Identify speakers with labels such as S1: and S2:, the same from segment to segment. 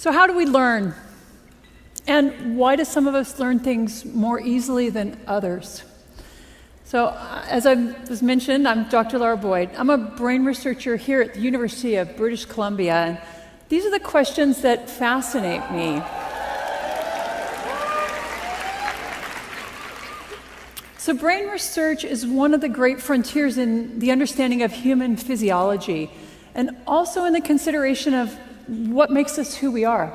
S1: So how do we learn? And why do some of us learn things more easily than others? So as I was mentioned, I'm Dr. Laura Boyd. I'm a brain researcher here at the University of British Columbia. And these are the questions that fascinate me. So brain research is one of the great frontiers in the understanding of human physiology, and also in the consideration of what makes us who we are.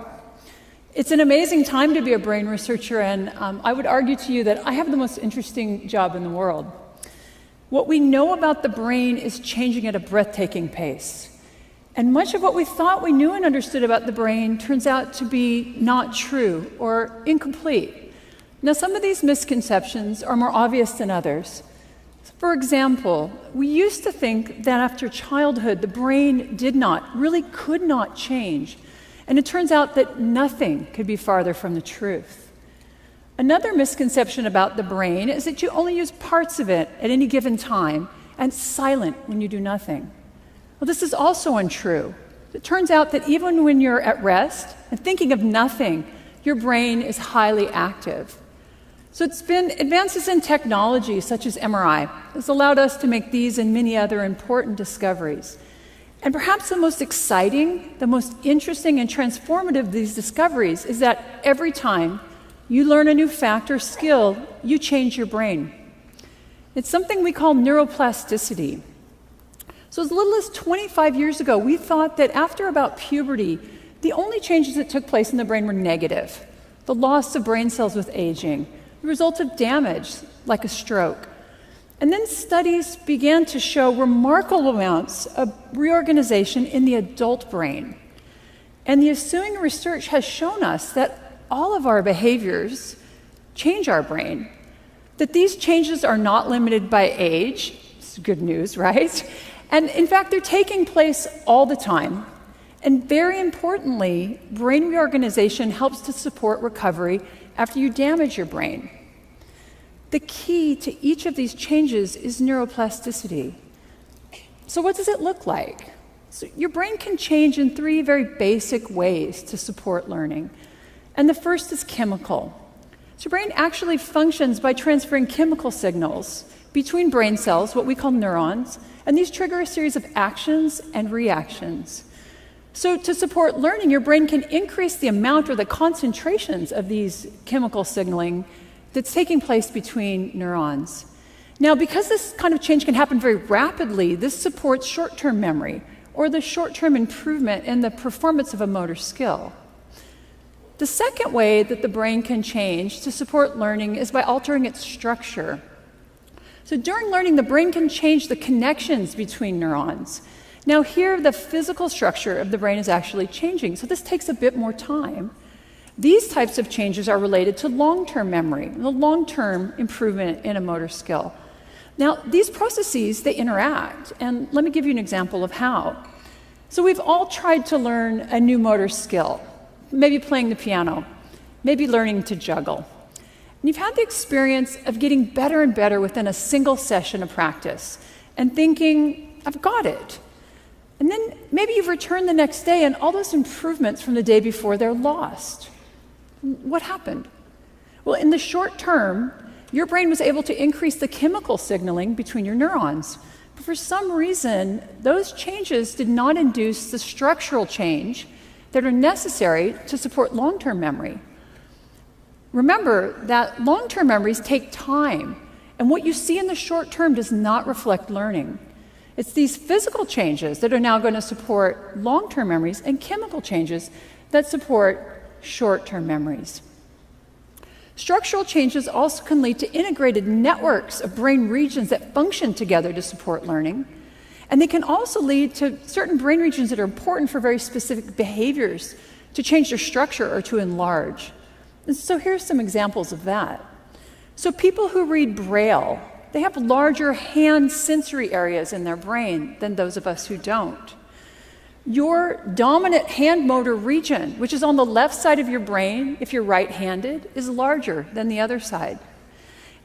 S1: It's an amazing time to be a brain researcher, and I would argue to you that I have the most interesting job in the world. What we know about the brain is changing at a breathtaking pace. And much of what we thought we knew and understood about the brain turns out to be not true or incomplete. Now, some of these misconceptions are more obvious than others. For example, we used to think that after childhood, the brain could not change. And it turns out that nothing could be farther from the truth. Another misconception about the brain is that you only use parts of it at any given time and it's silent when you do nothing. Well, this is also untrue. It turns out that even when you're at rest and thinking of nothing, your brain is highly active. So it's been advances in technology such as MRI has allowed us to make these and many other important discoveries. And perhaps the most exciting, the most interesting and transformative of these discoveries is that every time you learn a new fact or skill, you change your brain. It's something we call neuroplasticity. So as little as 25 years ago, we thought that after about puberty, the only changes that took place in the brain were negative. The loss of brain cells with aging, the result of damage like a stroke. And then studies began to show remarkable amounts of reorganization in the adult brain. And the ensuing research has shown us that all of our behaviors change our brain, that these changes are not limited by age. It's good news, right? And in fact, they're taking place all the time. And very importantly, brain reorganization helps to support recovery after you damage your brain. The key to each of these changes is neuroplasticity. So what does it look like? So your brain can change in three very basic ways to support learning. And the first is chemical. So your brain actually functions by transferring chemical signals between brain cells, what we call neurons, and these trigger a series of actions and reactions. So to support learning, your brain can increase the amount or the concentrations of these chemical signaling that's taking place between neurons. Now, because this kind of change can happen very rapidly, this supports short-term memory or the short-term improvement in the performance of a motor skill. The second way that the brain can change to support learning is by altering its structure. So during learning, the brain can change the connections between neurons. Now here, the physical structure of the brain is actually changing, so this takes a bit more time. These types of changes are related to long-term memory, the long-term improvement in a motor skill. Now, these processes, they interact, and let me give you an example of how. So we've all tried to learn a new motor skill, maybe playing the piano, maybe learning to juggle. And you've had the experience of getting better and better within a single session of practice and thinking, I've got it. And then maybe you've returned the next day and all those improvements from the day before, they're lost. What happened? Well, in the short term, your brain was able to increase the chemical signaling between your neurons. But for some reason, those changes did not induce the structural change that are necessary to support long-term memory. Remember that long-term memories take time, and what you see in the short term does not reflect learning. It's these physical changes that are now going to support long-term memories and chemical changes that support short-term memories. Structural changes also can lead to integrated networks of brain regions that function together to support learning. And they can also lead to certain brain regions that are important for very specific behaviors to change their structure or to enlarge. And so here's some examples of that. So people who read Braille, they have larger hand sensory areas in their brain than those of us who don't. Your dominant hand motor region, which is on the left side of your brain, if you're right-handed, is larger than the other side.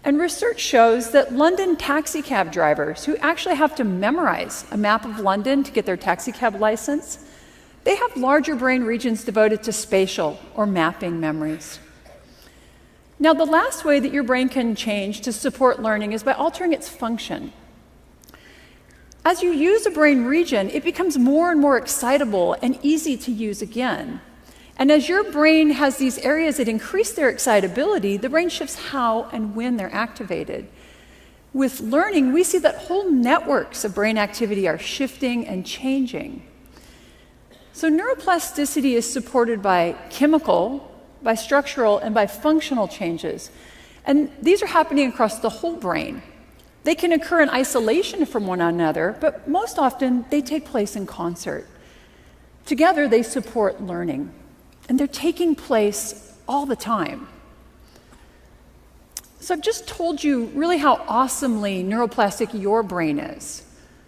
S1: And research shows that London taxi cab drivers who actually have to memorize a map of London to get their taxi cab license, they have larger brain regions devoted to spatial or mapping memories. Now, the last way that your brain can change to support learning is by altering its function. As you use a brain region, it becomes more and more excitable and easy to use again. And as your brain has these areas that increase their excitability, the brain shifts how and when they're activated. With learning, we see that whole networks of brain activity are shifting and changing. So neuroplasticity is supported by chemical, by structural, and by functional changes. And these are happening across the whole brain. They can occur in isolation from one another, but most often they take place in concert. Together, they support learning. And they're taking place all the time. So I've just told you really how awesomely neuroplastic your brain is.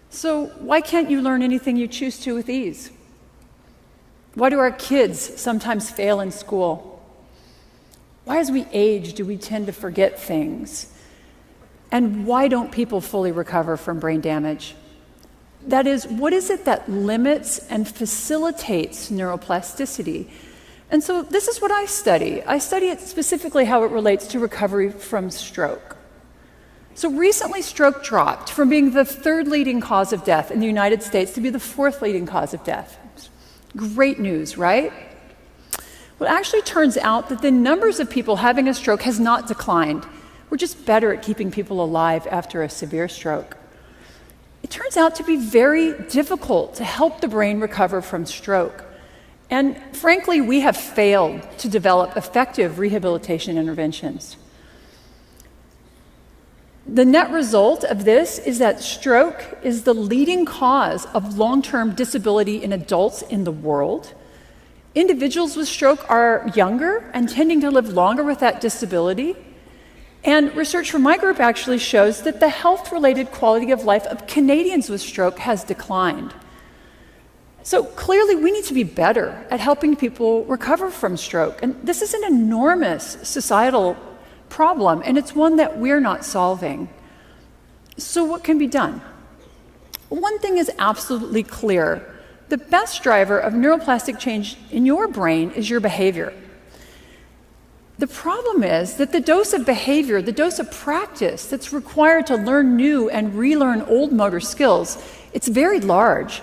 S1: So why can't you learn anything you choose to with ease? Why do our kids sometimes fail in school? Why, as we age, do we tend to forget things? And why don't people fully recover from brain damage? That is, what is it that limits and facilitates neuroplasticity? And so this is what I study. I study it specifically how it relates to recovery from stroke. So recently, stroke dropped from being the third leading cause of death in the United States to be the fourth leading cause of death. Great news, right? Well, it actually turns out that the numbers of people having a stroke has not declined. We're just better at keeping people alive after a severe stroke. It turns out to be very difficult to help the brain recover from stroke. And frankly, we have failed to develop effective rehabilitation interventions. The net result of this is that stroke is the leading cause of long-term disability in adults in the world. Individuals with stroke are younger and tending to live longer with that disability. And research from my group actually shows that the health-related quality of life of Canadians with stroke has declined. So clearly, we need to be better at helping people recover from stroke. And this is an enormous societal problem, and it's one that we're not solving. So what can be done? One thing is absolutely clear. The best driver of neuroplastic change in your brain is your behavior. The problem is that the dose of behavior, the dose of practice that's required to learn new and relearn old motor skills, it's very large.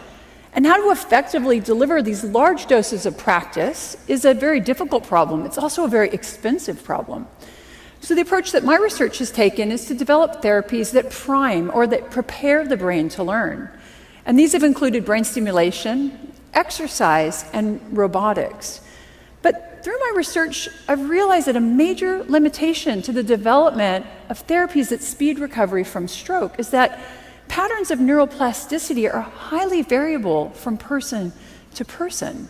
S1: And how to effectively deliver these large doses of practice is a very difficult problem. It's also a very expensive problem. So the approach that my research has taken is to develop therapies that prime or that prepare the brain to learn. And these have included brain stimulation, exercise, and robotics. But through my research, I've realized that a major limitation to the development of therapies that speed recovery from stroke is that patterns of neuroplasticity are highly variable from person to person.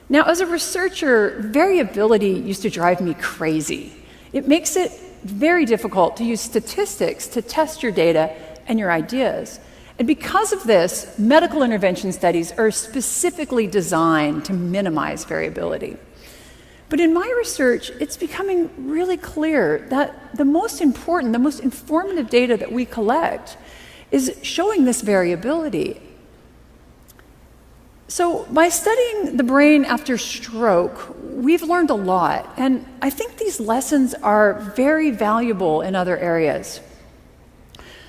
S1: Now, as a researcher, variability used to drive me crazy. It makes it very difficult to use statistics to test your data and your ideas. And because of this, medical intervention studies are specifically designed to minimize variability. But in my research, it's becoming really clear that the most important, the most informative data that we collect is showing this variability. So by studying the brain after stroke, we've learned a lot, and I think these lessons are very valuable in other areas.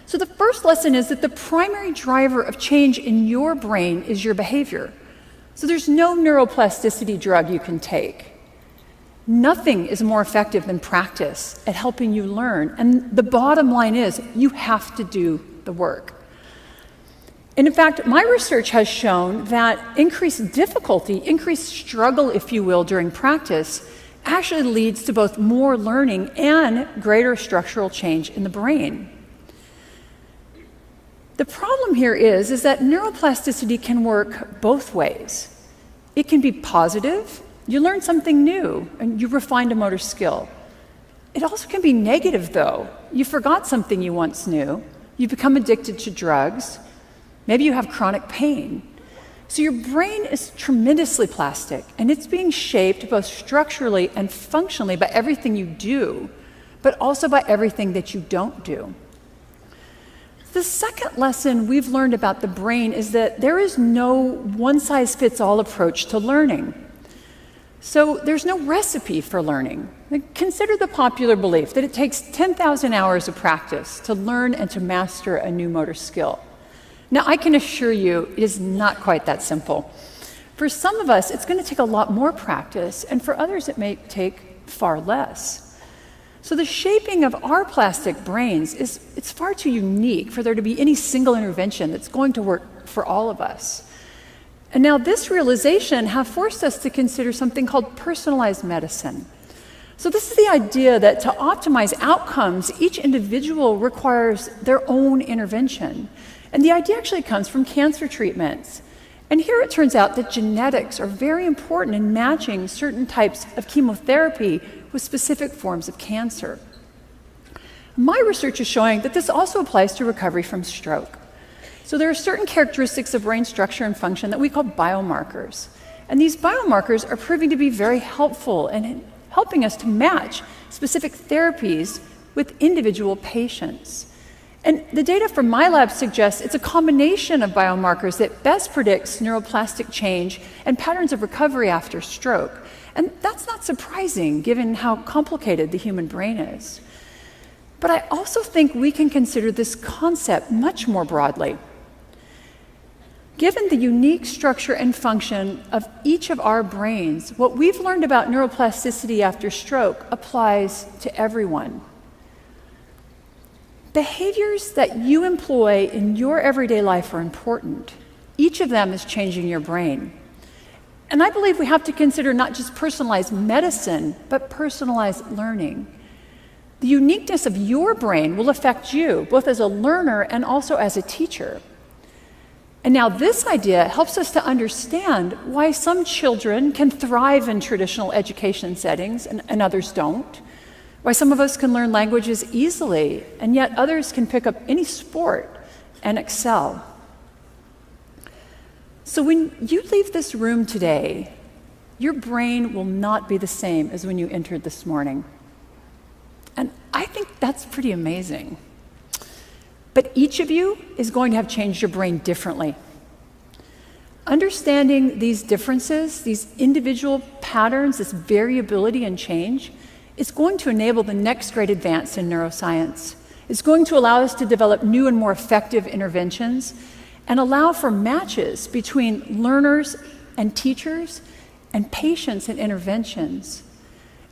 S1: So the first lesson is that the primary driver of change in your brain is your behavior. So there's no neuroplasticity drug you can take. Nothing is more effective than practice at helping you learn, and the bottom line is you have to do the work. And in fact, my research has shown that increased difficulty, increased struggle, if you will, during practice actually leads to both more learning and greater structural change in the brain. The problem here is that neuroplasticity can work both ways. It can be positive. You learn something new and you refined a motor skill. It also can be negative, though. You forgot something you once knew. You become addicted to drugs. Maybe you have chronic pain. So your brain is tremendously plastic, and it's being shaped both structurally and functionally by everything you do, but also by everything that you don't do. The second lesson we've learned about the brain is that there is no one-size-fits-all approach to learning. So there's no recipe for learning. Consider the popular belief that it takes 10,000 hours of practice to learn and to master a new motor skill. Now, I can assure you it is not quite that simple. For some of us, it's going to take a lot more practice, and for others, it may take far less. So the shaping of our plastic brains it's far too unique for there to be any single intervention that's going to work for all of us. And now this realization have forced us to consider something called personalized medicine. So this is the idea that to optimize outcomes, each individual requires their own intervention. And the idea actually comes from cancer treatments. And here it turns out that genetics are very important in matching certain types of chemotherapy with specific forms of cancer. My research is showing that this also applies to recovery from stroke. So there are certain characteristics of brain structure and function that we call biomarkers. And these biomarkers are proving to be very helpful in helping us to match specific therapies with individual patients. And the data from my lab suggests it's a combination of biomarkers that best predicts neuroplastic change and patterns of recovery after stroke. And that's not surprising given how complicated the human brain is. But I also think we can consider this concept much more broadly. Given the unique structure and function of each of our brains, what we've learned about neuroplasticity after stroke applies to everyone. Behaviors that you employ in your everyday life are important. Each of them is changing your brain. And I believe we have to consider not just personalized medicine, but personalized learning. The uniqueness of your brain will affect you, both as a learner and also as a teacher. And now this idea helps us to understand why some children can thrive in traditional education settings and others don't. Why some of us can learn languages easily, and yet others can pick up any sport and excel. So when you leave this room today, your brain will not be the same as when you entered this morning. And I think that's pretty amazing. But each of you is going to have changed your brain differently. Understanding these differences, these individual patterns, this variability and change, is going to enable the next great advance in neuroscience. It's going to allow us to develop new and more effective interventions and allow for matches between learners and teachers and patients and interventions.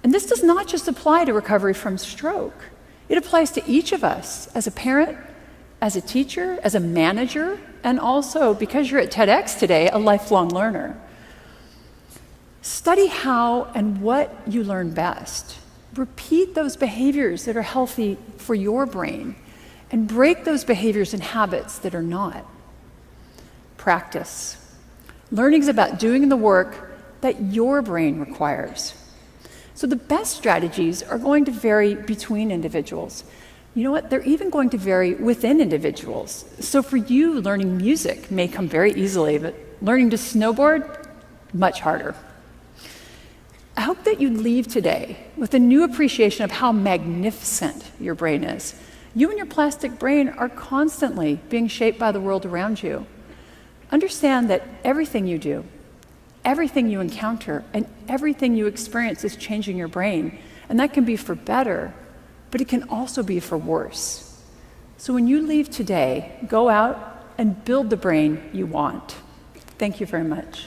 S1: And this does not just apply to recovery from stroke. It applies to each of us as a parent, as a teacher, as a manager, and also, because you're at TEDx today, a lifelong learner. Study how and what you learn best. Repeat those behaviors that are healthy for your brain, and break those behaviors and habits that are not. Practice. Learning is about doing the work that your brain requires. So the best strategies are going to vary between individuals. You know what? They're even going to vary within individuals. So for you, learning music may come very easily, but learning to snowboard, much harder. I hope that you leave today with a new appreciation of how magnificent your brain is. You and your plastic brain are constantly being shaped by the world around you. Understand that everything you do, everything you encounter, and everything you experience is changing your brain. And that can be for better, but it can also be for worse. So when you leave today, go out and build the brain you want. Thank you very much.